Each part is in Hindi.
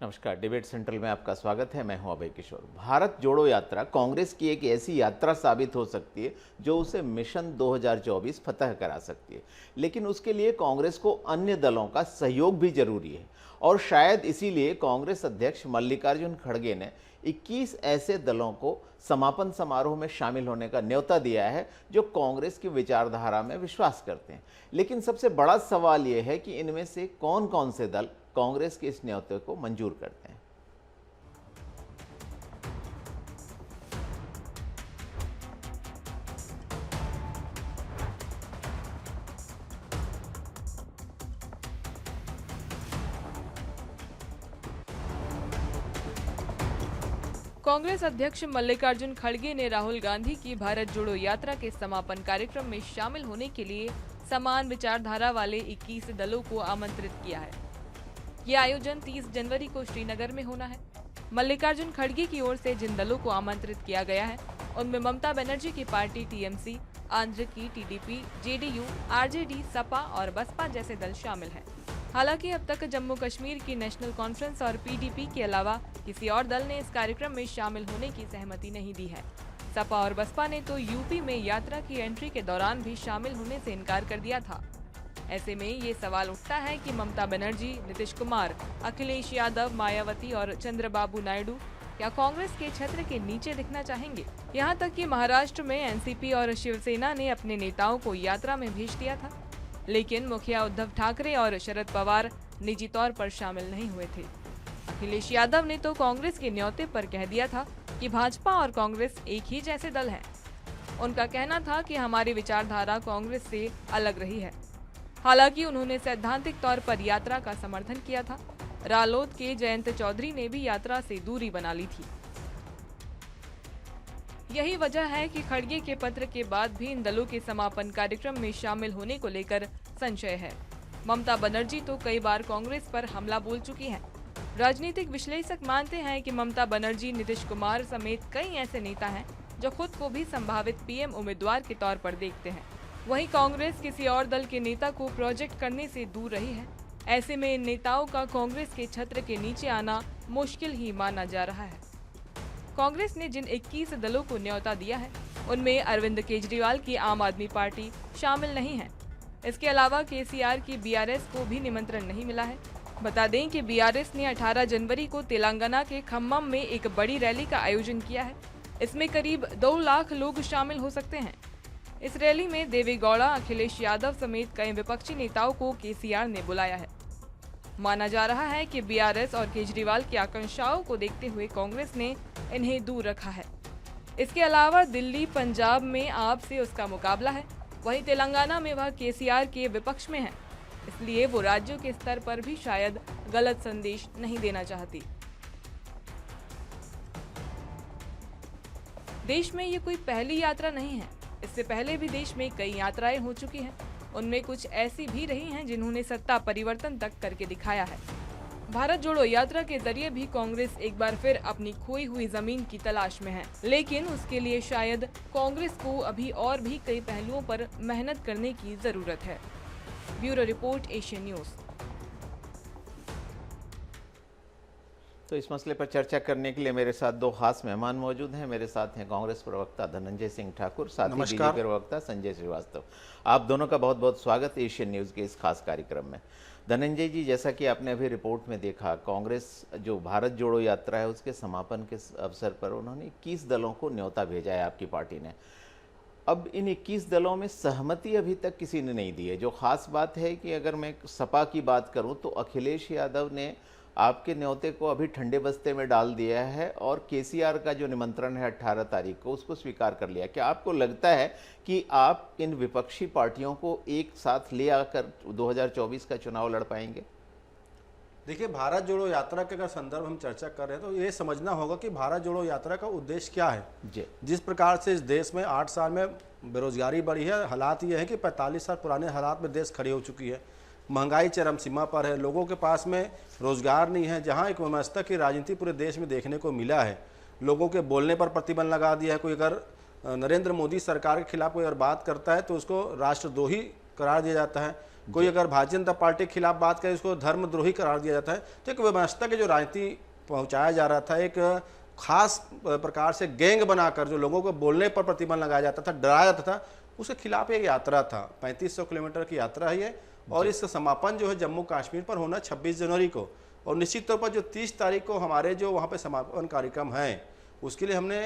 नमस्कार। डिबेट सेंट्रल में आपका स्वागत है। मैं हूं अभय किशोर। भारत जोड़ो यात्रा कांग्रेस की एक ऐसी यात्रा साबित हो सकती है जो उसे मिशन 2024 फतह करा सकती है, लेकिन उसके लिए कांग्रेस को अन्य दलों का सहयोग भी जरूरी है। और शायद इसीलिए कांग्रेस अध्यक्ष मल्लिकार्जुन खड़गे ने 21 ऐसे दलों को समापन समारोह में शामिल होने का न्योता दिया है जो कांग्रेस की विचारधारा में विश्वास करते हैं। लेकिन सबसे बड़ा सवाल यह है कि इनमें से कौन कौन से दल कांग्रेस के इस न्योते को मंजूर करते हैं। कांग्रेस अध्यक्ष मल्लिकार्जुन खड़गे ने राहुल गांधी की भारत जोड़ो यात्रा के समापन कार्यक्रम में शामिल होने के लिए समान विचारधारा वाले 21 दलों को आमंत्रित किया है। ये आयोजन 30 जनवरी को श्रीनगर में होना है। मल्लिकार्जुन खड़गे की ओर से जिन दलों को आमंत्रित किया गया है उनमें ममता बनर्जी की पार्टी टीएमसी, आंध्र की टीडीपी, जेडीयू, आरजेडी, सपा और बसपा जैसे दल शामिल हैं। हालांकि अब तक जम्मू कश्मीर की नेशनल कॉन्फ्रेंस और पीडीपी के अलावा किसी और दल ने इस कार्यक्रम में शामिल होने की सहमति नहीं दी है। सपा और बसपा ने तो यूपी में यात्रा की एंट्री के दौरान भी शामिल होने से इनकार कर दिया था। ऐसे में ये सवाल उठता है कि ममता बनर्जी, नीतीश कुमार, अखिलेश यादव, मायावती और चंद्रबाबू नायडू क्या कांग्रेस के छत्र के नीचे दिखना चाहेंगे। यहाँ तक कि महाराष्ट्र में एनसीपी और शिवसेना ने अपने नेताओं को यात्रा में भेज दिया था, लेकिन मुखिया उद्धव ठाकरे और शरद पवार निजी तौर पर शामिल नहीं हुए थे। अखिलेश यादव ने तो कांग्रेस के न्योते पर कह दिया था कि भाजपा और कांग्रेस एक ही जैसे दल हैं। उनका कहना था कि हमारी विचारधारा कांग्रेस से अलग रही है। हालांकि उन्होंने सैद्धांतिक तौर पर यात्रा का समर्थन किया था। रालोद के जयंत चौधरी ने भी यात्रा से दूरी बना ली थी। यही वजह है कि खड़गे के पत्र के बाद भी इन दलों के समापन कार्यक्रम में शामिल होने को लेकर संशय है। ममता बनर्जी तो कई बार कांग्रेस पर हमला बोल चुकी हैं। राजनीतिक विश्लेषक मानते हैं कि ममता बनर्जी, नीतीश कुमार समेत कई ऐसे नेता हैं जो खुद को भी संभावित पीएम उम्मीदवार के तौर पर देखते हैं। वहीं कांग्रेस किसी और दल के नेता को प्रोजेक्ट करने से दूर रही है। ऐसे में इन नेताओं का कांग्रेस के छत्र के नीचे आना मुश्किल ही माना जा रहा है। कांग्रेस ने जिन 21 दलों को न्योता दिया है उनमें अरविंद केजरीवाल की आम आदमी पार्टी शामिल नहीं है। इसके अलावा केसीआर की बीआरएस को भी निमंत्रण नहीं मिला है। बता दें कि बीआरएस ने 18 जनवरी को तेलंगाना के खम्मम में एक बड़ी रैली का आयोजन किया है। इसमें करीब 2 लाख लोग शामिल हो सकते हैं। इस रैली में देवेगौड़ा, अखिलेश यादव समेत कई विपक्षी नेताओं को केसीआर ने बुलाया है। माना जा रहा है कि बीआरएस और केजरीवाल की आकांक्षाओं को देखते हुए कांग्रेस ने इन्हें दूर रखा है। इसके अलावा दिल्ली, पंजाब में आप से उसका मुकाबला है। वहीं तेलंगाना में वह केसीआर के विपक्ष में है, इसलिए वो राज्यों के स्तर पर भी शायद गलत संदेश नहीं देना चाहती। देश में ये कोई पहली यात्रा नहीं है। इससे पहले भी देश में कई यात्राएं हो चुकी हैं। उनमें कुछ ऐसी भी रही हैं जिन्होंने सत्ता परिवर्तन तक करके दिखाया है। भारत जोड़ो यात्रा के जरिए भी कांग्रेस एक बार फिर अपनी खोई हुई जमीन की तलाश में है, लेकिन उसके लिए शायद कांग्रेस को अभी और भी कई पहलुओं पर मेहनत करने की जरूरत है। Bureau report, Asian news. तो इस मसले पर चर्चा करने के लिए मेरे साथ 2 खास मेहमान मौजूद हैं। मेरे साथ हैं कांग्रेस प्रवक्ता धनंजय सिंह ठाकुर, साथ ही बीजेपी प्रवक्ता संजय श्रीवास्तव। आप दोनों का बहुत बहुत स्वागत है एशियन न्यूज़ के इस खास कार्यक्रम में। धनंजय जी, जैसा कि आपने अभी रिपोर्ट में देखा, कांग्रेस जो भारत जोड़ो यात्रा है उसके समापन के अवसर पर उन्होंने 21 दलों को न्योता भेजा है आपकी पार्टी ने। अब इन 21 दलों में सहमति अभी तक किसी ने नहीं दी है। जो खास बात है कि अगर मैं सपा की बात करूं तो अखिलेश यादव ने आपके न्योते को अभी ठंडे बस्ते में डाल दिया है और केसीआर का जो निमंत्रण है 18 तारीख को उसको स्वीकार कर लिया। क्या आपको लगता है कि आप इन विपक्षी पार्टियों को एक साथ ले आकर 2024 का चुनाव लड़ पाएंगे? देखिए, भारत जोड़ो यात्रा के अगर संदर्भ हम चर्चा कर रहे हैं तो ये समझना होगा कि भारत जोड़ो यात्रा का उद्देश्य क्या है। जिस प्रकार से इस देश में 8 साल में बेरोजगारी बढ़ी है, हालात ये है कि 45 साल पुराने हालात में देश खड़ी हो चुकी है। महंगाई चरम सीमा पर है, लोगों के पास में रोजगार नहीं है। जहां एक व्यवस्था की राजनीति पूरे देश में देखने को मिला है, लोगों के बोलने पर प्रतिबंध लगा दिया है। कोई अगर नरेंद्र मोदी सरकार के खिलाफ कोई अगर बात करता है तो उसको राष्ट्रद्रोही करार दिया जाता है, कोई अगर भारतीय जनता पार्टी के खिलाफ बात करे उसको धर्मद्रोही करार दिया जाता है। तो एक व्यवस्था की जो राजनीति पहुंचाया जा रहा था, एक खास प्रकार से गैंग बनाकर जो लोगों को बोलने पर प्रतिबंध लगाया जाता था, डराया जाता था, उसके खिलाफ एक यात्रा था। 3500 किलोमीटर की यात्रा है ये, और इसका समापन जो है जम्मू कश्मीर पर होना 26 जनवरी को। और निश्चित तौर पर जो 30 तारीख को हमारे जो वहाँ पे समापन कार्यक्रम है, उसके लिए हमने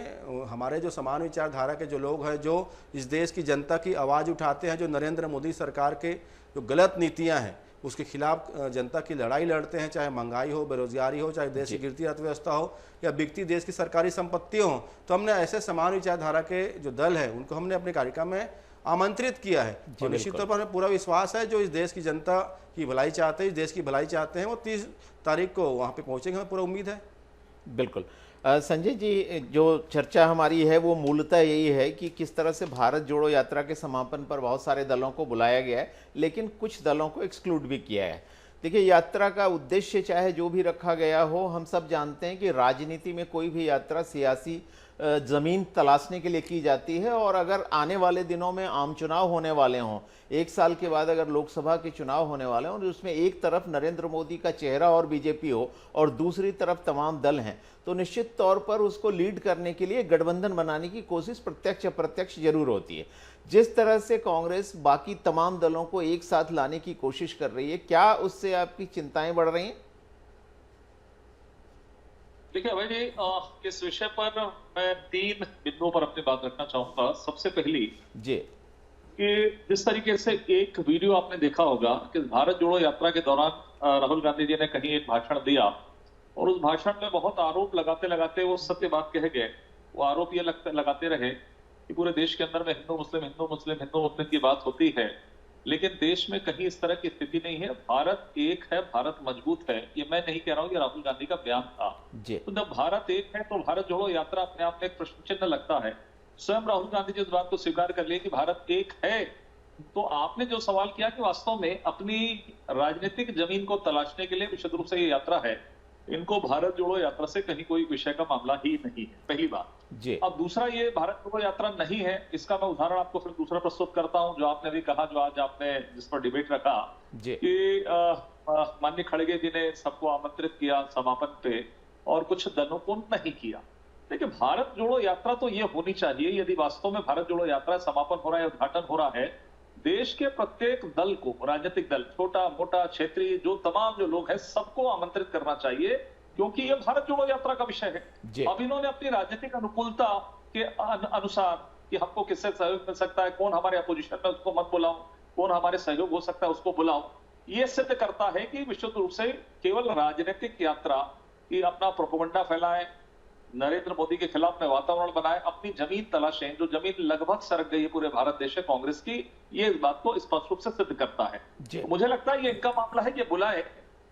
हमारे जो समान विचारधारा के जो लोग हैं, जो इस देश की जनता की आवाज़ उठाते हैं, जो नरेंद्र मोदी सरकार के जो गलत नीतियां हैं उसके खिलाफ जनता की लड़ाई लड़ते हैं, चाहे महंगाई हो, बेरोजगारी हो, चाहे देश की गिरती अर्थव्यवस्था हो या बिकती देश की सरकारी संपत्ति हो, तो हमने ऐसे समान विचारधारा के जो दल है उनको हमने अपने कार्यक्रम में आमंत्रित किया है। और निश्चित तौर पर हमें पूरा विश्वास है जो इस देश की जनता की भलाई चाहते हैं, इस देश की भलाई चाहते हैं, वो 30 तारीख को वहाँ पे पहुँचेंगे, हमें पूरा उम्मीद है। बिल्कुल। संजय जी, जो चर्चा हमारी है वो मूलतः यही है कि किस तरह से भारत जोड़ो यात्रा के समापन पर बहुत सारे दलों को बुलाया गया है, लेकिन कुछ दलों को एक्सक्लूड भी किया है। देखिए, यात्रा का उद्देश्य चाहे जो भी रखा गया हो, हम सब जानते हैं कि राजनीति में कोई भी यात्रा सियासी जमीन तलाशने के लिए की जाती है। और अगर आने वाले दिनों में आम चुनाव होने वाले हों, 1 साल के बाद अगर लोकसभा के चुनाव होने वाले हों, और उसमें एक तरफ नरेंद्र मोदी का चेहरा और बीजेपी हो और दूसरी तरफ तमाम दल हैं, तो निश्चित तौर पर उसको लीड करने के लिए गठबंधन बनाने की कोशिश प्रत्यक्ष अप्रत्यक्ष जरूर होती है। जिस तरह से कांग्रेस बाकी तमाम दलों को एक साथ लाने की कोशिश कर रही है, क्या उससे आपकी चिंताएं बढ़ रही हैं? देखिए अभय जी, इस विषय पर मैं 3 बिंदुओं पर अपनी बात रखना चाहूंगा। सबसे पहली जी, कि जिस तरीके से एक वीडियो आपने देखा होगा कि भारत जोड़ो यात्रा के दौरान राहुल गांधी जी ने कहीं एक भाषण दिया, और उस भाषण में बहुत आरोप लगाते लगाते वो सत्य बात कह गए। वो आरोप ये लगाते रहे कि पूरे देश के अंदर में हिंदू मुस्लिम की बात होती है, लेकिन देश में कहीं इस तरह की स्थिति नहीं है। भारत एक है, भारत मजबूत है। ये मैं नहीं कह रहा हूं, ये राहुल गांधी का बयान था। तो जब भारत एक है तो भारत जोड़ो यात्रा अपने आप में एक प्रश्न चिन्ह लगता है। स्वयं राहुल गांधी जी इस बात को स्वीकार कर लिए कि भारत एक है। तो आपने जो सवाल किया कि वास्तव में अपनी राजनीतिक जमीन को तलाशने के लिए विशुद्ध रूप से ये यात्रा है, इनको भारत जोड़ो यात्रा से कहीं कोई विषय का मामला ही नहीं है, पहली बात जी। अब दूसरा, ये भारत जोड़ो यात्रा नहीं है, इसका मैं उदाहरण आपको फिर दूसरा प्रस्तुत करता हूं, जो आपने भी कहा, जो आज आपने जिस पर डिबेट रखा कि माननीय खड़गे जी ने सबको आमंत्रित किया समापन पे और कुछ दलों को नहीं किया। देखिए, भारत जोड़ो यात्रा तो ये होनी चाहिए, यदि वास्तव में भारत जोड़ो यात्रा समापन हो रहा है, उद्घाटन हो रहा है, देश के प्रत्येक दल को, राजनीतिक दल, छोटा मोटा क्षेत्रीय, जो तमाम जो लोग हैं, सबको आमंत्रित करना चाहिए, क्योंकि ये भारत जोड़ो यात्रा का विषय है। अब इन्होंने अपनी राजनीतिक अनुकूलता के अनुसार कि हमको किससे सहयोग मिल सकता है, कौन हमारे अपोजिशन में, उसको मत बुलाओ, कौन हमारे सहयोग हो सकता है उसको बुलाओ, ये सिद्ध करता है कि विशुद्ध रूप से केवल राजनीतिक यात्रा की अपना प्रोपेगेंडा फैलाएं, नरेंद्र मोदी के खिलाफ में वातावरण बनाए, अपनी जमीन तलाशें, जो जमीन लगभग सरक गई है पूरे भारत देश में कांग्रेस की, ये इस बात को स्पष्ट रूप से सिद्ध करता है। तो मुझे लगता है ये इनका मामला है, ये बुलाए,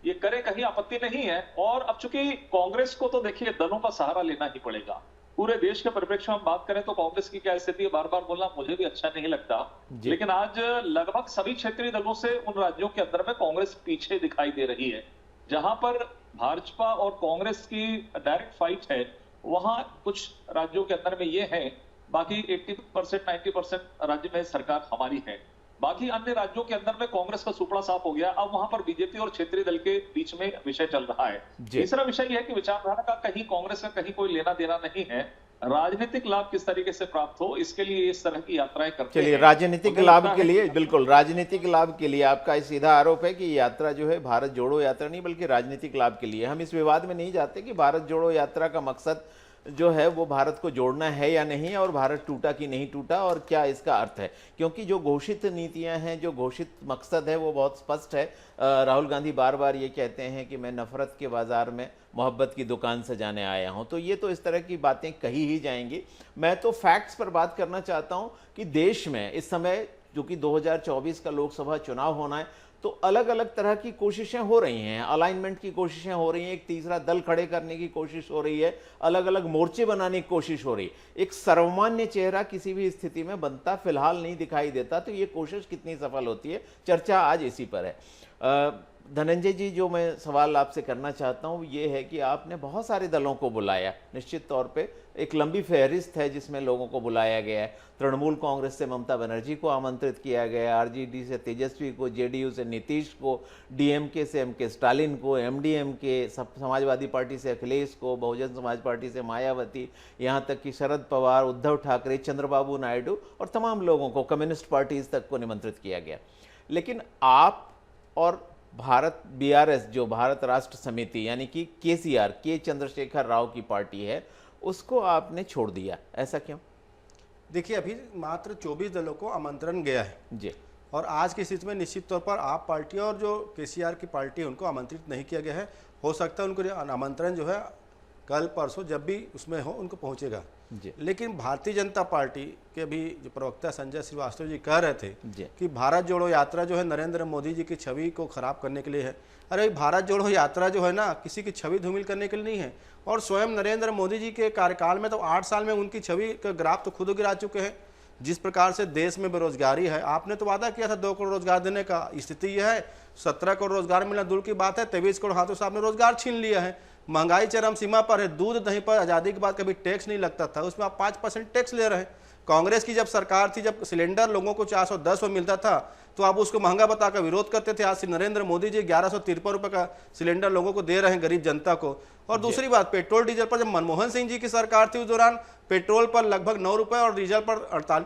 ये करे, कहीं आपत्ति नहीं है। और अब चूंकि कांग्रेस को तो देखिए दलों का सहारा लेना ही पड़ेगा। पूरे देश के परिप्रेक्ष्य में हम बात करें तो कांग्रेस की क्या स्थिति है, बार बार बोलना मुझे भी अच्छा नहीं लगता, लेकिन आज लगभग सभी क्षेत्रीय दलों से उन राज्यों के अंदर में कांग्रेस पीछे दिखाई दे रही है। जहां पर भाजपा और कांग्रेस की डायरेक्ट फाइट है, वहां कुछ राज्यों के अंदर में ये है, बाकी 80% 90% राज्य में सरकार हमारी है। बाकी अन्य राज्यों के अंदर में कांग्रेस का सुपड़ा साफ हो गया। अब वहां पर बीजेपी और क्षेत्रीय दल के बीच में विषय चल रहा है। तीसरा विषय यह है कि विचारधारा का कहीं कांग्रेस का कहीं कोई लेना देना नहीं है, राजनीतिक लाभ किस तरीके से प्राप्त हो, इसके लिए इस तरह की यात्राएं करते हैं। चलिए, राजनीतिक लाभ के लिए, बिल्कुल राजनीतिक लाभ के लिए आपका सीधा आरोप है कि यात्रा जो है भारत जोड़ो यात्रा नहीं बल्कि राजनीतिक लाभ के लिए। हम इस विवाद में नहीं जाते कि भारत जोड़ो यात्रा का मकसद जो है वो भारत को जोड़ना है या नहीं, और भारत टूटा कि नहीं टूटा और क्या इसका अर्थ है, क्योंकि जो घोषित नीतियां हैं, जो घोषित मकसद है वो बहुत स्पष्ट है। राहुल गांधी बार बार ये कहते हैं कि मैं नफरत के बाजार में मोहब्बत की दुकान सजाने आया हूं, तो ये तो इस तरह की बातें कही ही जाएंगी। मैं तो फैक्ट्स पर बात करना चाहता हूं कि देश में इस समय जो कि 2024 का लोकसभा चुनाव होना है, तो अलग अलग तरह की कोशिशें हो रही हैं, अलाइनमेंट की कोशिशें हो रही हैं, एक तीसरा दल खड़े करने की कोशिश हो रही है, अलग अलग मोर्चे बनाने की कोशिश हो रही है। एक सर्वमान्य चेहरा किसी भी स्थिति में बनता फिलहाल नहीं दिखाई देता, तो ये कोशिश कितनी सफल होती है, चर्चा आज इसी पर है। धनंजय जी, जो मैं सवाल आपसे करना चाहता हूँ ये है कि आपने बहुत सारे दलों को बुलाया, निश्चित तौर पे एक लंबी फहरिस्त है जिसमें लोगों को बुलाया गया है। तृणमूल कांग्रेस से ममता बनर्जी को आमंत्रित किया गया, आरजेडी से तेजस्वी को, जेडीयू से नीतीश को, डीएमके से एमके स्टालिन को, एमडीएमके समाजवादी पार्टी से अखिलेश को, बहुजन समाज पार्टी से मायावती, यहाँ तक कि शरद पवार, उद्धव ठाकरे, चंद्रबाबू नायडू और तमाम लोगों को, कम्युनिस्ट पार्टीज तक को निमंत्रित किया गया। लेकिन आप और भारत बीआरएस, जो भारत राष्ट्र समिति यानी कि केसीआर, के चंद्रशेखर राव की पार्टी है, उसको आपने छोड़ दिया, ऐसा क्यों? देखिए, अभी मात्र 24 दलों को आमंत्रण गया है जी, और आज की स्थिति में निश्चित तौर पर आप पार्टी और जो केसीआर की पार्टी है उनको आमंत्रित नहीं किया गया है। हो सकता है उनको आमंत्रण जो है कल परसों जब भी उसमें हो उनको पहुंचेगा। लेकिन भारतीय जनता पार्टी के भी जो प्रवक्ता संजय श्रीवास्तव जी कह रहे थे कि भारत जोड़ो यात्रा जो है नरेंद्र मोदी जी की छवि को खराब करने के लिए है। अरे भारत जोड़ो यात्रा जो है ना किसी की छवि धूमिल करने के लिए नहीं है, और स्वयं नरेंद्र मोदी जी के कार्यकाल में तो 8 साल में उनकी छवि का ग्राफ तो खुद गिरा चुके हैं। जिस प्रकार से देश में बेरोजगारी है, आपने तो वादा किया था 2 करोड़ रोजगार देने का, स्थिति यह है 17 करोड़ रोजगार मिलना दूर की बात है, 23 करोड़ हाथों से आपने रोजगार छीन लिया है। महंगाई चरम सीमा पर है, दूध दही पर आज़ादी के बाद कभी टैक्स नहीं लगता था, उसमें आप 5% टैक्स ले रहे हैं। कांग्रेस की जब सरकार थी, जब सिलेंडर लोगों को 410 में मिलता था तो आप उसको महंगा बताकर विरोध करते थे। आज से नरेंद्र मोदी जी 1153 रुपये का सिलेंडर लोगों को दे रहे हैं, गरीब जनता को। और दूसरी बात, पेट्रोल डीजल पर जब मनमोहन सिंह जी की सरकार थी उस दौरान पेट्रोल पर लगभग 9 रुपये और डीजल पर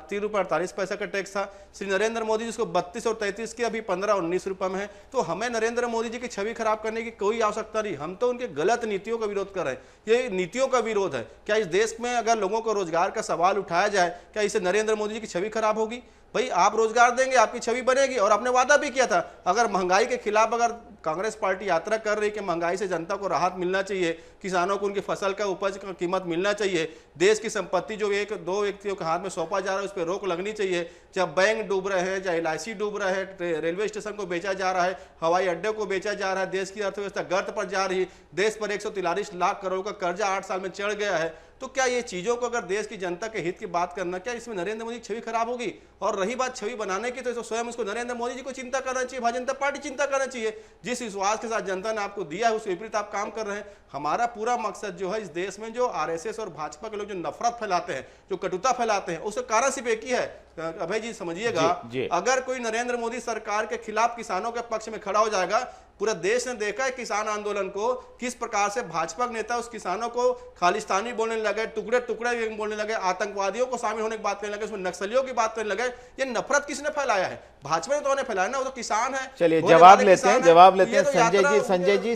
3 रुपये 48 पैसे का टैक्स था। श्री नरेंद्र मोदी जी उसको 32 और 33 की अभी 15 और 19 रुपये में है। तो हमें नरेंद्र मोदी जी की छवि खराब करने की कोई आवश्यकता नहीं, हम तो उनके गलत नीतियों का विरोध कर रहे हैं। ये नीतियों का विरोध है। क्या इस देश में अगर लोगों को रोजगार का सवाल उठाया जाए, क्या इससे नरेंद्र मोदी जी की छवि खराब होगी? भाई आप रोजगार देंगे, आपकी छवि बनेगी। और आपने वादा भी किया था, अगर महंगाई के खिलाफ अगर कांग्रेस पार्टी यात्रा कर रही कि महंगाई से जनता को राहत मिलना चाहिए, किसानों को उनकी फसल का उपज का कीमत मिलना चाहिए, देश की संपत्ति जो 1-2 व्यक्तियों के हाथ में सौंपा जा रहा है उस पर रोक लगनी चाहिए। जब बैंक डूब रहे हैं, चाहे LIC डूब रहा है, रेलवे स्टेशन को बेचा जा रहा है, हवाई अड्डे को बेचा जा रहा है, देश की अर्थव्यवस्था गर्त पर जा रही है, देश पर 143 लाख करोड़ का कर्जा 8 साल में चढ़ गया है, तो क्या ये चीजों को अगर देश की जनता के हित की बात करना, क्या इसमें नरेंद्र मोदी की छवि खराब होगी? और रही बात छवि बनाने की, तो स्वयं उसको नरेंद्र मोदी जी को चिंता करना चाहिए, भारतीय जनता पार्टी चिंता करना चाहिए। जिस विश्वास के साथ जनता ने आपको दिया है उसके विपरीत आप काम कर रहे हैं। हमारा पूरा मकसद जो है, इस देश में जो RSS और भाजपा के लोग जो नफरत फैलाते हैं, जो कटुता फैलाते हैं, उसका कारण सिर्फ एक ही है। अभय जी समझिएगा, अगर कोई नरेंद्र मोदी सरकार के खिलाफ किसानों के पक्ष में खड़ा हो जाएगा, पूरा देश ने देखा है किसान आंदोलन को, किस प्रकार से भाजपा के नेता उस किसानों को खालिस्तानी बोलने लगे, टुकड़े टुकड़े बोलने लगे, आतंकवादियों को शामिल होने की बात करने लगे, उसमें नक्सलियों की बात करने लगे। ये नफरत किसने फैलाया है? भाजपा ने तो उन्हें फैलाया ना, वो तो किसान है। चलिए जवाब लेते हैं संजय जी,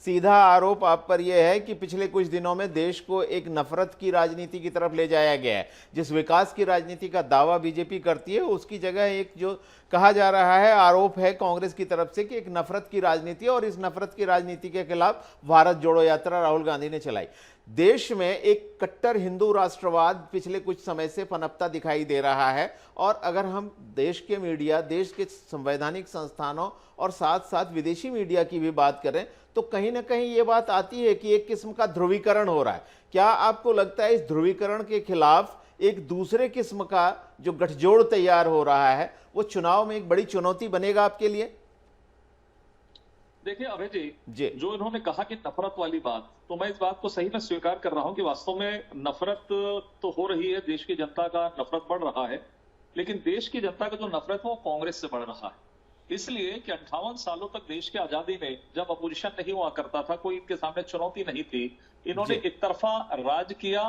सीधा आरोप आप पर यह है कि पिछले कुछ दिनों में देश को एक नफरत की राजनीति की तरफ ले जाया गया है। जिस विकास की राजनीति का दावा बीजेपी करती है उसकी जगह एक जो कहा जा रहा है, आरोप है कांग्रेस की तरफ से कि एक नफरत की राजनीति, और इस नफरत की राजनीति के खिलाफ भारत जोड़ो यात्रा राहुल गांधी ने चलाई। देश में एक कट्टर हिंदू राष्ट्रवाद पिछले कुछ समय से पनपता दिखाई दे रहा है, और अगर हम देश के मीडिया, देश के संवैधानिक संस्थानों और साथ साथ विदेशी मीडिया की भी बात करें तो कहीं ना कहीं ये बात आती है कि एक किस्म का ध्रुवीकरण हो रहा है। क्या आपको लगता है इस ध्रुवीकरण के खिलाफ एक दूसरे किस्म का जो गठजोड़ तैयार हो रहा है वो चुनाव में एक बड़ी चुनौती बनेगा आपके लिए? देखिए अभय जी, जो इन्होंने कहा कि नफरत वाली बात, तो मैं इस बात को सही में स्वीकार कर रहा हूं कि वास्तव में नफरत तो हो रही है, देश की जनता का नफरत बढ़ रहा है, लेकिन देश की जनता का जो नफरत है वो कांग्रेस से बढ़ रहा है। इसलिए कि 58 सालों तक देश की आजादी में जब अपोजिशन नहीं हुआ करता था, कोई इनके सामने चुनौती नहीं थी, इन्होंने एक तरफा राज किया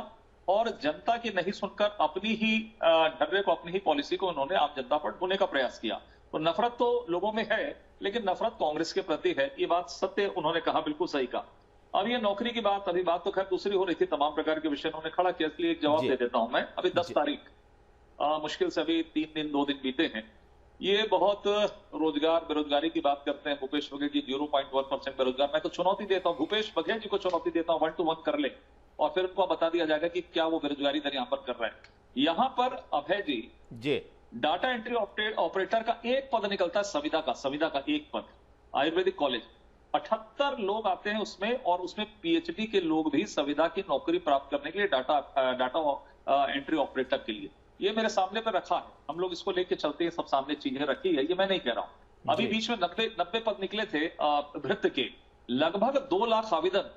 और जनता की नहीं सुनकर अपनी ही ढर्रे को, अपनी ही पॉलिसी को इन्होंने आम जनता पर ढोने का प्रयास किया। तो नफरत तो लोगों में है, लेकिन नफरत कांग्रेस के प्रति है, ये बात सत्य उन्होंने कहा, बिल्कुल सही कहा। अब ये नौकरी की बात, अभी बात तो खैर दूसरी हो रही थी, तमाम प्रकार के विषय उन्होंने खड़ा किया, इसलिए एक जवाब दे देता हूं मैं। अभी 10 तारीख मुश्किल से अभी 3 दिन 2 दिन बीते हैं, ये बहुत रोजगार बेरोजगारी की बात करते हैं। भूपेश बघेल जी 0.1% बेरोजगार, मैं तो चुनौती देता हूं, भूपेश बघेल जी को चुनौती देता हूं, 1 to 1 कर ले और फिर उनको बता दिया जाएगा कि क्या वो बेरोजगारी दर यहां पर कर रहे हैं। यहां पर अभय जी डाटा एंट्री ऑपरेटर का एक पद निकलता है, संविदा का एक पद, आयुर्वेदिक कॉलेज 78 लोग आते हैं उसमें, और उसमें PhD के लोग भी संविदा की नौकरी प्राप्त करने के लिए डाटा एंट्री ऑपरेटर के लिए। ये मेरे सामने पे रखा है, हम लोग इसको लेके चलते हैं, सब सामने चीजें रखी है, ये मैं नहीं कह रहा हूं। अभी बीच में 90 पद निकले थे भृत्य के, लगभग 2 लाख आवेदन।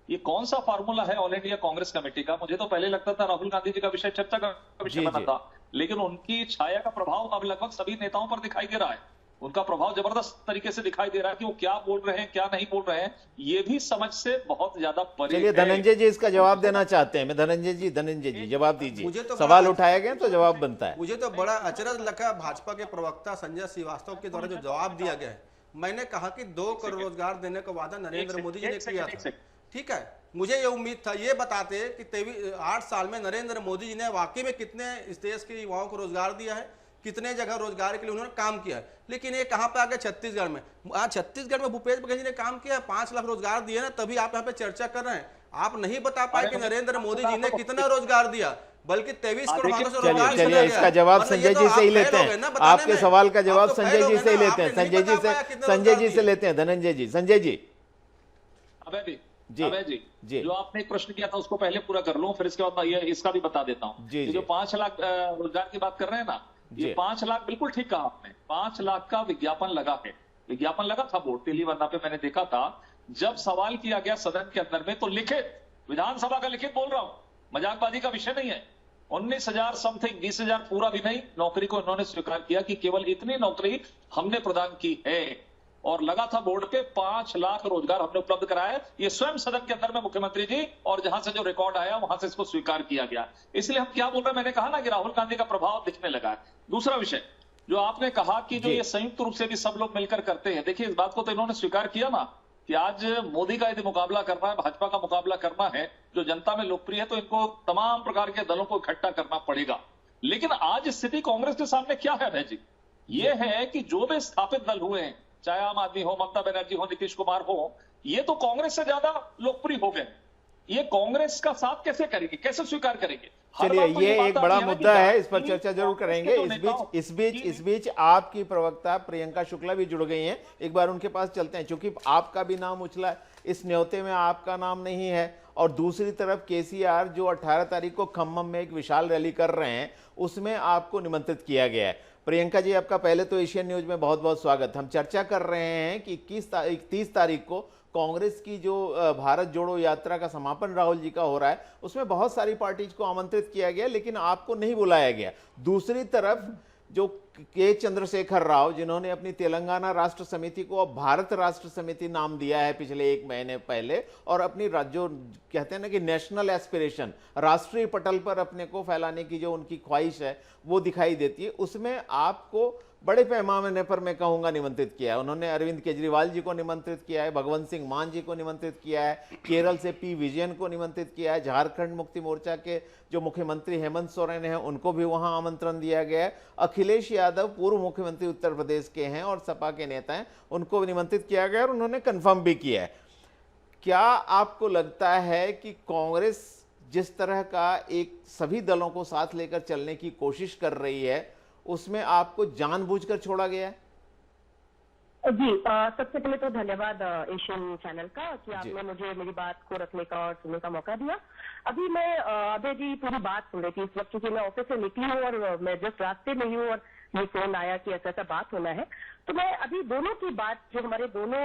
ये कौन सा फार्मूला है ऑल इंडिया कांग्रेस कमेटी का? मुझे तो पहले लगता था राहुल गांधी जी का विषय चर्चा का विषय बना था, लेकिन उनकी छाया का प्रभाव अब लगभग सभी नेताओं पर दिखाई दे रहा है। उनका प्रभाव जबरदस्त तरीके से दिखाई दे रहा है कि वो क्या बोल रहे हैं, क्या नहीं बोल रहे हैं, ये भी समझ से बहुत ज्यादा परे है। चलिए धनंजय जी इसका जवाब देना चाहते हैं। मैं धनंजय जी जवाब दीजिए। मुझे तो सवाल उठाए गए तो जवाब बनता है। मुझे तो बड़ा अचरज लगा भाजपा के प्रवक्ता संजय श्रीवास्तव के द्वारा जो जवाब दिया गया है। मैंने कहा कि 2 करोड़ रोजगार देने का वादा नरेंद्र मोदी जी ने किया था, ठीक है। मुझे ये उम्मीद था ये बताते कि 8 साल में नरेंद्र मोदी जी ने वाकई में कितने इस देश के युवाओं को रोजगार दिया है, कितने जगह रोजगार के लिए उन्होंने काम किया है। लेकिन ये कहां पे आ गया? छत्तीसगढ़ में। आज छत्तीसगढ़ में भूपेश बघेल जी ने काम किया, 5 लाख रोजगार दिए ना, तभी आप यहाँ पे चर्चा कर रहे हैं। आप नहीं बता पाए कि नरेंद्र मोदी जी ने कितना रोजगार दिया, बल्कि 23 करोड़ रोजगार। चलिए इसका जवाब संजय जी से ही लेते हैं। आपके सवाल का जवाब संजय जी से ही लेते हैं। संजय जी से लेते हैं। धनंजय जी, संजय जी। अभय जी, जो आपने एक प्रश्न किया था उसको पहले पूरा कर लूं, फिर इसके बाद मैं इसका भी बता देता हूं। जो 5 लाख रोजगार की बात कर रहे हैं ना, ये 5 लाख बिल्कुल ठीक कहा आपने। 5 लाख का विज्ञापन लगा है, विज्ञापन लगा था बोर्ड तेलीवरना पे, मैंने देखा था। जब सवाल किया गया सदन के अंदर में तो लिखित, विधानसभा का लिखित बोल रहा हूं, मजाकबाजी का विषय नहीं है। 19,000 समथिंग, 20,000 पूरा भी नहीं, नौकरी को इन्होंने स्वीकार किया कि केवल इतनी नौकरी हमने प्रदान की है, और लगा था बोर्ड पे 5 लाख रोजगार हमने उपलब्ध कराया। ये स्वयं सदन के अंदर में मुख्यमंत्री जी, और जहां से जो रिकॉर्ड आया वहां से इसको स्वीकार किया गया। इसलिए हम क्या बोल रहे हैं, मैंने कहा ना कि राहुल गांधी का प्रभाव दिखने लगा है। दूसरा विषय जो आपने कहा कि जो ये संयुक्त रूप से भी सब लोग मिलकर करते हैं, देखिए इस बात को तो इन्होंने स्वीकार किया ना कि आज मोदी का यदि मुकाबला करना है, भाजपा का मुकाबला करना है, जो जनता में लोकप्रिय है, तो इनको तमाम प्रकार के दलों को इकट्ठा करना पड़ेगा। लेकिन आज स्थिति कांग्रेस के सामने क्या है अभय जी? ये है कि जो भी स्थापित दल हुए हैं, चाहे आम आदमी हो, ममता बनर्जी हो, नीतीश कुमार हो, ये तो कांग्रेस से ज्यादा लोकप्रिय हो गए। ये कांग्रेस का साथ कैसे करेंगे, कैसे स्वीकार करेंगे? चलिए ये एक बड़ा मुद्दा है, इस पर चर्चा जरूर करेंगे। इस बीच आपकी प्रवक्ता प्रियंका शुक्ला भी जुड़ गई हैं। एक बार उनके पास चलते हैं, क्योंकि आपका भी नाम उछला, इस न्योते में आपका नाम नहीं है। और दूसरी तरफ केसीआर जो 18 तारीख को खम्मम में एक विशाल रैली कर रहे हैं, उसमें आपको निमंत्रित किया गया है। प्रियंका जी, आपका पहले तो एशियन न्यूज में बहुत बहुत स्वागत। हम चर्चा कर रहे हैं कि 30 तारीख को कांग्रेस की जो भारत जोड़ो यात्रा का समापन राहुल जी का हो रहा है, उसमें बहुत सारी पार्टीज को आमंत्रित किया गया, लेकिन आपको नहीं बुलाया गया। दूसरी तरफ जो के चंद्रशेखर राव, जिन्होंने अपनी तेलंगाना राष्ट्र समिति को अब भारत राष्ट्र समिति नाम दिया है पिछले 1 महीने पहले, और अपनी जो कहते हैं ना कि नेशनल एस्पिरेशन, राष्ट्रीय पटल पर अपने को फैलाने की जो उनकी ख्वाहिश है वो दिखाई देती है। उसमें आपको बड़े पैमाने पर मैं कहूंगा निमंत्रित किया है। उन्होंने अरविंद केजरीवाल जी को निमंत्रित किया है, भगवंत सिंह मान जी को निमंत्रित किया है, केरल से पी विजयन को निमंत्रित किया है, झारखंड मुक्ति मोर्चा के जो मुख्यमंत्री हेमंत सोरेन हैं उनको भी वहां आमंत्रण दिया गया है। अखिलेश यादव पूर्व मुख्यमंत्री उत्तर प्रदेश के हैं और सपा के नेता हैं, उनको निमंत्रित किया गया और उन्होंने कन्फर्म भी किया है। क्या आपको लगता है कि कांग्रेस जिस तरह का एक सभी दलों को साथ लेकर चलने की कोशिश कर रही है, उसमें आपको जानबूझकर छोड़ा गया है? जी, सबसे पहले तो धन्यवाद एशियन चैनल का कि आपने मुझे मेरी बात को रखने का और सुनने का मौका दिया। अभी मैं अभय जी पूरी बात सुन रही थी इस वक्त, क्योंकि मैं ऑफिस से निकली हूँ और मैं जस्ट रास्ते में ही हूँ और ये फोन आया कि ऐसा ऐसा बात होना है। तो मैं अभी दोनों की बात, जो हमारे दोनों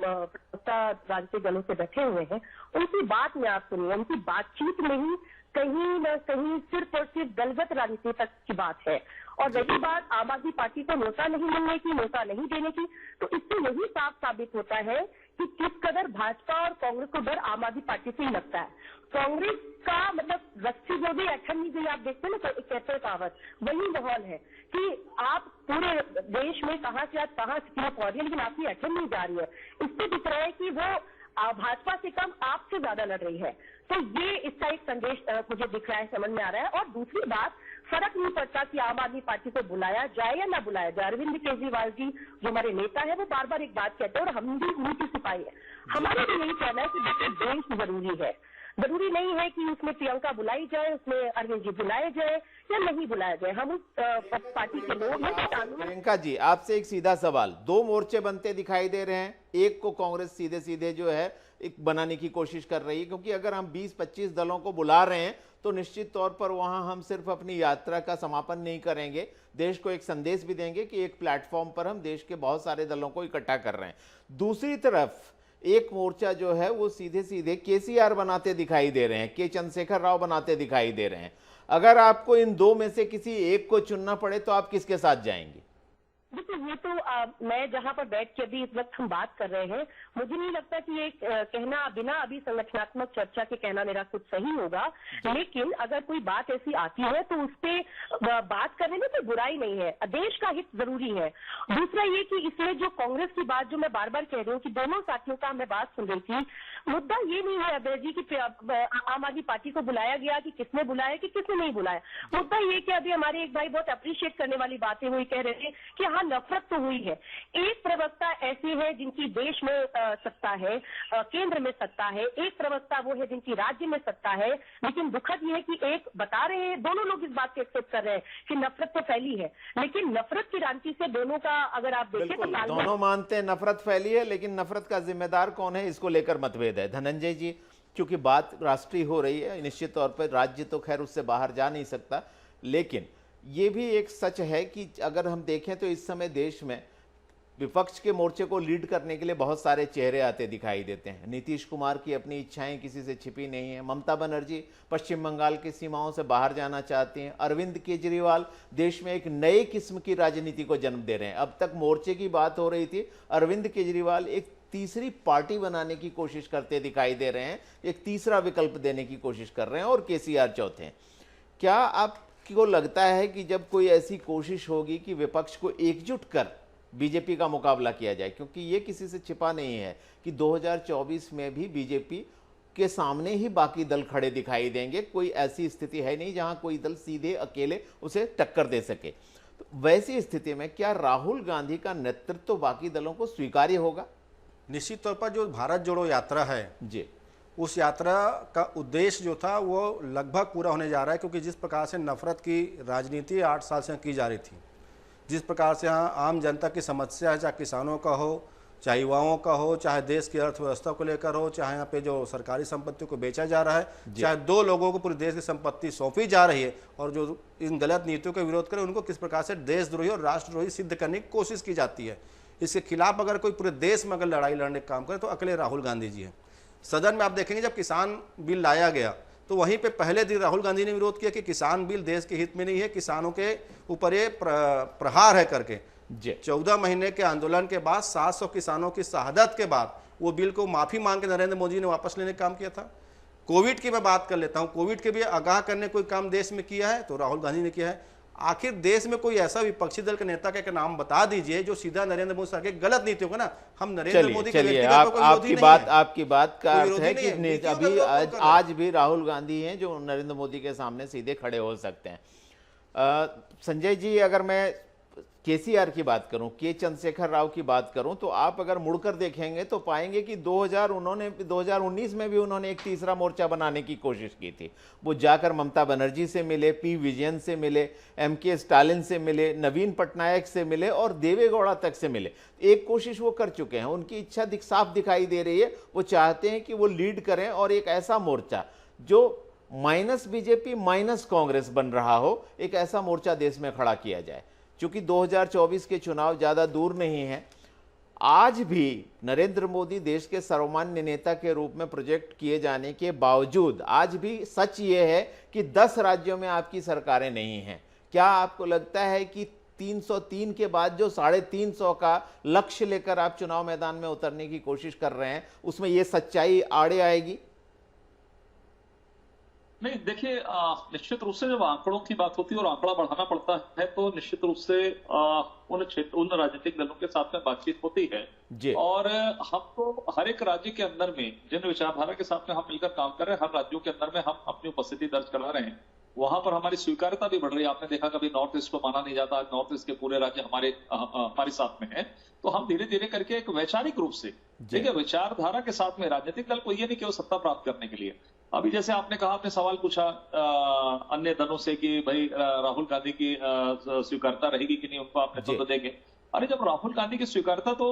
राजनीतिक दलों से बैठे हुए हैं, उनकी बात में आप सुनिए। उनकी बातचीत में ही कहीं न कहीं सिर्फ और सिर्फ दलगत राजनीति तक की बात है। और रही बात आम आदमी पार्टी को न्योता नहीं मिलने की, न्योता नहीं देने की, तो इससे यही साफ साबित होता है कि किस कदर भाजपा और कांग्रेस को डर आम आदमी पार्टी से ही लगता है। कांग्रेस का मतलब रस्सी जो भी अठन नहीं गई, आप देखते हैं ना, तो कहते हैं कहावत, वही माहौल है कि आप पूरे देश में कहां से आप कहां से पहुंच रही है, लेकिन आपकी अठन नहीं जा रही है। इससे दिख रहा है कि वो भाजपा से कम आपसे ज्यादा लड़ रही है। तो ये इसका एक संदेश मुझे दिख रहा है, समझ में आ रहा है। और दूसरी बात, फर्क नहीं पड़ता कि आम आदमी पार्टी को बुलाया जाए या ना बुलाया जाए। अरविंद केजरीवाल जी जो हमारे नेता है, वो बार बार एक बात कहते हैं और हम भी नीति सिपाही है। हमारा भी यही कहना है कि देखिए देश जरूरी है, जरूरी नहीं है कि उसमें प्रियंका बुलाई जाए, उसमें अरविंद जी बुलाए जाए या नहीं बुलाया जाए। हम उस पार्टी के लोग हैं। प्रियंका जी, आपसे एक सीधा सवाल, 2 मोर्चे बनते दिखाई दे रहे हैं। एक को कांग्रेस सीधे सीधे जो है एक बनाने की कोशिश कर रही है, क्योंकि अगर हम 20-25 दलों को बुला रहे हैं तो निश्चित तौर पर वहां हम सिर्फ अपनी यात्रा का समापन नहीं करेंगे, देश को एक संदेश भी देंगे कि एक प्लेटफॉर्म पर हम देश के बहुत सारे दलों को इकट्ठा कर रहे हैं। दूसरी तरफ एक मोर्चा जो है वो सीधे सीधे केसीआर बनाते दिखाई दे रहे हैं, के चंद्रशेखर राव बनाते दिखाई दे रहे हैं। अगर आपको इन दो में से किसी एक को चुनना पड़े तो आप किसके साथ जाएंगे? देखिए, ये तो मैं जहां पर बैठ के अभी इस वक्त हम बात कर रहे हैं, मुझे नहीं लगता कि ये कहना बिना अभी संगठनात्मक चर्चा के कहना मेरा कुछ सही होगा। लेकिन अगर कोई बात ऐसी आती है तो उस पर बात करने में कोई बुराई नहीं है। देश का हित जरूरी है। दूसरा ये कि इसमें जो कांग्रेस की बात जो मैं बार बार कह रही हूँ कि दोनों साथियों का मैं बात सुन रही थी, मुद्दा ये नहीं है अभय जी कि आम आदमी पार्टी को बुलाया गया कि किसने बुलाया कि किसने नहीं बुलाया। मुद्दा ये कि अभी हमारे एक भाई बहुत अप्रिशिएट करने वाली बातें हुई, कह रहे थे कि हाँ नफरत तो हुई है। एक प्रवक्ता ऐसे है जिनकी देश में सत्ता है, केंद्र में सत्ता है, एक प्रवक्ता वो है जिनकी राज्य में सत्ता है। लेकिन दुखद ये है कि एक बता रहे हैं, दोनों लोग इस बात को एक्सेप्ट कर रहे हैं कि नफरत तो फैली है, लेकिन नफरत की रांची से दोनों का अगर आप देखें तो दोनों मानते हैं नफरत फैली है, लेकिन नफरत का जिम्मेदार कौन है इसको लेकर मतभेद है। धनंजय जी, क्योंकि बात राष्ट्रीय हो रही है, निश्चित तौर पर राज्य तो खैर उससे बाहर जा नहीं सकता, लेकिन ये भी एक सच है कि अगर हम देखें तो इस समय देश में विपक्ष के मोर्चे को लीड करने के लिए बहुत सारे चेहरे आते दिखाई देते हैं। नीतीश कुमार की अपनी इच्छाएं किसी से छिपी नहीं है। ममता बनर्जी पश्चिम बंगाल की सीमाओं से बाहर जाना चाहती हैं। अरविंद केजरीवाल देश में एक नए किस्म की राजनीति को जन्म दे रहे हैं। अब तक मोर्चे की बात हो रही थी, अरविंद केजरीवाल एक तीसरी पार्टी बनाने की कोशिश करते दिखाई दे रहे हैं, एक तीसरा विकल्प देने की कोशिश कर रहे हैं, और केसीआर चौथे हैं। क्या आपको लगता है कि जब कोई ऐसी कोशिश होगी कि विपक्ष को एकजुट कर बीजेपी का मुकाबला किया जाए, क्योंकि ये किसी से छिपा नहीं है कि 2024 में भी बीजेपी के सामने ही बाकी दल खड़े दिखाई देंगे, कोई ऐसी स्थिति है नहीं जहां कोई दल सीधे अकेले उसे टक्कर दे सके। तो वैसी स्थिति में क्या राहुल गांधी का नेतृत्व बाकी दलों को स्वीकार्य होगा? निश्चित तौर पर जो भारत जोड़ो यात्रा है जी, उस यात्रा का उद्देश्य जो था वो लगभग पूरा होने जा रहा है, क्योंकि जिस प्रकार से नफरत की राजनीति 8 साल से की जा रही थी, जिस प्रकार से यहाँ आम जनता की समस्या है, चाहे किसानों का हो, चाहे युवाओं का हो, चाहे देश की अर्थव्यवस्था को लेकर हो, चाहे यहाँ पे जो सरकारी संपत्ति को बेचा जा रहा है, चाहे 2 लोगों को पूरे देश की संपत्ति सौंपी जा रही है, और जो इन गलत नीतियों का विरोध करे उनको किस प्रकार से देशद्रोही और राष्ट्रद्रोही सिद्ध करने की कोशिश की जाती है। इसके खिलाफ अगर कोई पूरे देश में अगर लड़ाई लड़ने का काम करे तो अकेले राहुल गांधी जी हैं। सदन में आप देखेंगे जब किसान बिल लाया गया तो वहीं पे पहले दिन राहुल गांधी ने विरोध किया कि किसान बिल देश के हित में नहीं है, किसानों के ऊपर ये प्रहार है करके। 14 महीने के आंदोलन के बाद 700 किसानों की शहादत के बाद वो बिल को माफी मांग के नरेंद्र मोदी ने वापस लेने का काम किया था। कोविड की मैं बात कर लेता हूँ, कोविड के भी आगाह करने कोई काम देश में किया है तो राहुल गांधी ने किया है। आखिर देश में कोई ऐसा विपक्षी दल के नेता का नाम बता दीजिए जो सीधा नरेंद्र मोदी सरकार की गलत नीतियों का ना, हम नरेंद्र मोदी के आपकी बात का अर्थ है कि अभी आज भी राहुल गांधी हैं जो नरेंद्र मोदी के सामने सीधे खड़े हो सकते हैं। संजय जी, अगर मैं केसीआर की बात करूं, के चंद्रशेखर राव की बात करूं, तो आप अगर मुड़कर देखेंगे तो पाएंगे कि 2019 में भी उन्होंने एक तीसरा मोर्चा बनाने की कोशिश की थी। वो जाकर ममता बनर्जी से मिले, पी विजयन से मिले, एमके स्टालिन से मिले, नवीन पटनायक से मिले और देवेगौड़ा तक से मिले। एक कोशिश वो कर चुके हैं, उनकी इच्छा साफ दिखाई दे रही है। वो चाहते हैं कि वो लीड करें और एक ऐसा मोर्चा जो माइनस बीजेपी माइनस कांग्रेस बन रहा हो, एक ऐसा मोर्चा देश में खड़ा किया जाए। चूंकि 2024 के चुनाव ज्यादा दूर नहीं है, आज भी नरेंद्र मोदी देश के सर्वमान्य नेता के रूप में प्रोजेक्ट किए जाने के बावजूद आज भी सच ये है कि 10 राज्यों में आपकी सरकारें नहीं हैं। क्या आपको लगता है कि 303 के बाद जो 350 का लक्ष्य लेकर आप चुनाव मैदान में उतरने की कोशिश कर रहे हैं, उसमें यह सच्चाई आड़े आएगी? नहीं, देखिए, निश्चित रूप से जब आंकड़ों की बात होती है और आंकड़ा बढ़ाना पड़ता है तो निश्चित रूप से उन राजनीतिक दलों के साथ में बातचीत होती है। और हम तो हर एक राज्य के अंदर में जिन विचारधारा के साथ में हम मिलकर काम कर रहे हैं, हर राज्यों के अंदर में हम अपनी उपस्थिति दर्ज करा रहे हैं, वहां पर हमारी स्वीकार्यता भी बढ़ रही है। आपने देखा कभी नॉर्थ ईस्ट को माना नहीं जाता, आज नॉर्थ ईस्ट के पूरे राज्य हमारे साथ में है। तो हम धीरे धीरे करके एक वैचारिक रूप से, देखिए, विचारधारा के साथ में राजनीतिक दल को ये नहीं कि वो सत्ता प्राप्त करने के लिए, अभी जैसे आपने कहा, आपने सवाल पूछा अन्य दलों से कि भाई राहुल गांधी की स्वीकार्यता रहेगी कि नहीं, उनको आप नेतृत्व देंगे। अरे जब राहुल गांधी की स्वीकारता तो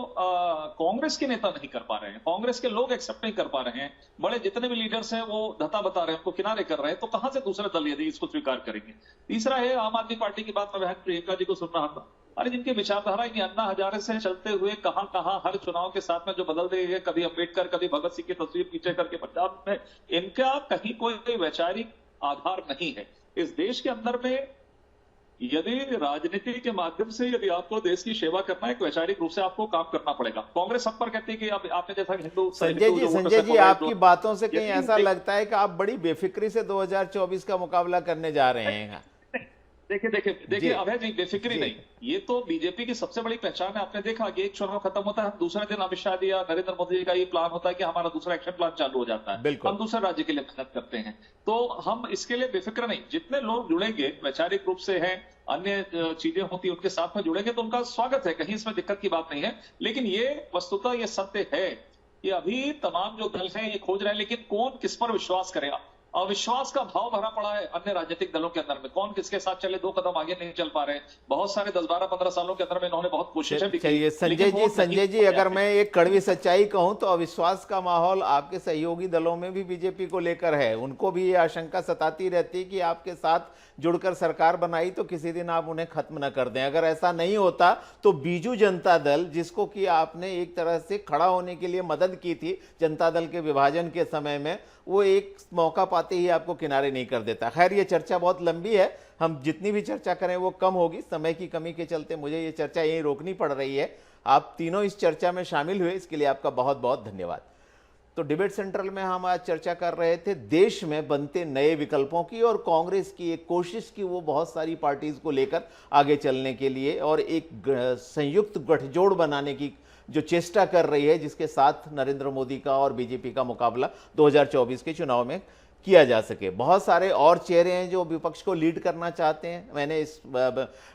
कांग्रेस के नेता नहीं कर पा रहे हैं, कांग्रेस के लोग एक्सेप्ट नहीं कर पा रहे हैं, बड़े जितने भी लीडर्स हैं वो धता बता रहे हैं, उनको किनारे कर रहे हैं, तो कहां से दूसरे दल यदि इसको स्वीकार करेंगे। तीसरा है आम आदमी पार्टी की बात, मैं बहन प्रियंका जी को सुन रहा था, अरे जिनकी विचारधारा इन्हीं अन्ना हजारे से चलते हुए कहां कहां हर चुनाव के साथ में जो बदल रही है, कभी अम्बेडकर कभी भगत सिंह की तस्वीर पीछे करके पंजाब में, इनका कहीं कोई वैचारिक आधार नहीं है। इस देश के अंदर में यदि राजनीति के माध्यम से यदि आपको देश की सेवा करना है, एक वैचारिक रूप से आपको काम करना पड़ेगा। कांग्रेस सब पर कहती है कि अब आपने जैसा हिंदू संजय जी आपकी बातों से कहीं ऐसा लगता है कि आप बड़ी बेफिक्री से 2024 का मुकाबला करने जा रहे हैं। देखिए अभय जी, बेफिक्री नहीं, ये तो बीजेपी की सबसे बड़ी पहचान है। आपने देखा कि एक चुनाव खत्म होता है, दूसरे दिन अमित शाह या नरेंद्र मोदी जी का ये प्लान होता है कि हमारा दूसरा एक्शन प्लान चालू हो जाता है, हम दूसरे राज्य के लिए मेहनत करते हैं। तो हम इसके लिए बेफिक्र नहीं, जितने लोग जुड़ेंगे वैचारिक रूप से हैं, अन्य चीजें होती है उनके साथ में जुड़ेंगे तो उनका स्वागत है, कहीं इसमें दिक्कत की बात नहीं है। लेकिन ये वस्तुतः ये सत्य है कि अभी तमाम जो दल हैं ये खोज रहे हैं, लेकिन कौन किस पर विश्वास करेगा। अविश्वास का भाव भरा पड़ा है अन्य राजनीतिक दलों के अंदर में, कौन किसके साथ चले, 2 कदम आगे नहीं चल पा रहे। बहुत सारे 10, 12, 15 सालों के अंदर में इन्होंने बहुत कोशिशें भी की। संजय जी अगर मैं एक कड़वी सच्चाई कहूं तो अविश्वास का माहौल आपके सहयोगी दलों में भी बीजेपी को लेकर है। उनको भी ये आशंका सताती रहती है कि आपके साथ जुड़कर सरकार बनाई तो किसी दिन आप उन्हें खत्म न कर दें। अगर ऐसा नहीं होता तो बीजू जनता दल, जिसको कि आपने एक तरह से खड़ा होने के लिए मदद की थी जनता दल के विभाजन के समय में, वो एक मौका पाते ही आपको किनारे नहीं कर देता। खैर ये चर्चा बहुत लंबी है, हम जितनी भी चर्चा करें वो कम होगी, समय की कमी के चलते मुझे ये चर्चा यहीं रोकनी पड़ रही है। आप तीनों इस चर्चा में शामिल हुए, इसके लिए आपका बहुत बहुत धन्यवाद। तो डिबेट सेंट्रल में हम आज चर्चा कर रहे थे देश में बनते नए विकल्पों की और कांग्रेस की एक कोशिश की वो बहुत सारी पार्टीज को लेकर आगे चलने के लिए और एक संयुक्त गठजोड़ बनाने की जो चेष्टा कर रही है, जिसके साथ नरेंद्र मोदी का और बीजेपी का मुकाबला 2024 के चुनाव में किया जा सके। बहुत सारे और चेहरे हैं जो विपक्ष को लीड करना चाहते हैं, मैंने इस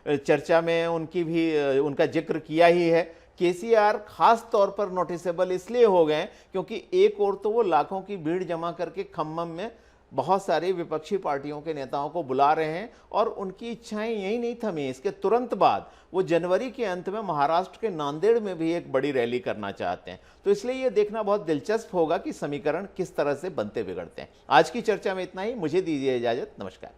चर्चा में उनका जिक्र किया ही है। केसीआर खास तौर पर नोटिसेबल इसलिए हो गए क्योंकि एक और तो वो लाखों की भीड़ जमा करके खम्मम में बहुत सारी विपक्षी पार्टियों के नेताओं को बुला रहे हैं और उनकी इच्छाएं यही नहीं थमी। इसके तुरंत बाद वो जनवरी के अंत में महाराष्ट्र के नांदेड़ में भी एक बड़ी रैली करना चाहते हैं। तो इसलिए ये देखना बहुत दिलचस्प होगा कि समीकरण किस तरह से बनते बिगड़ते हैं। आज की चर्चा में इतना ही, मुझे दीजिए इजाजत, नमस्कार।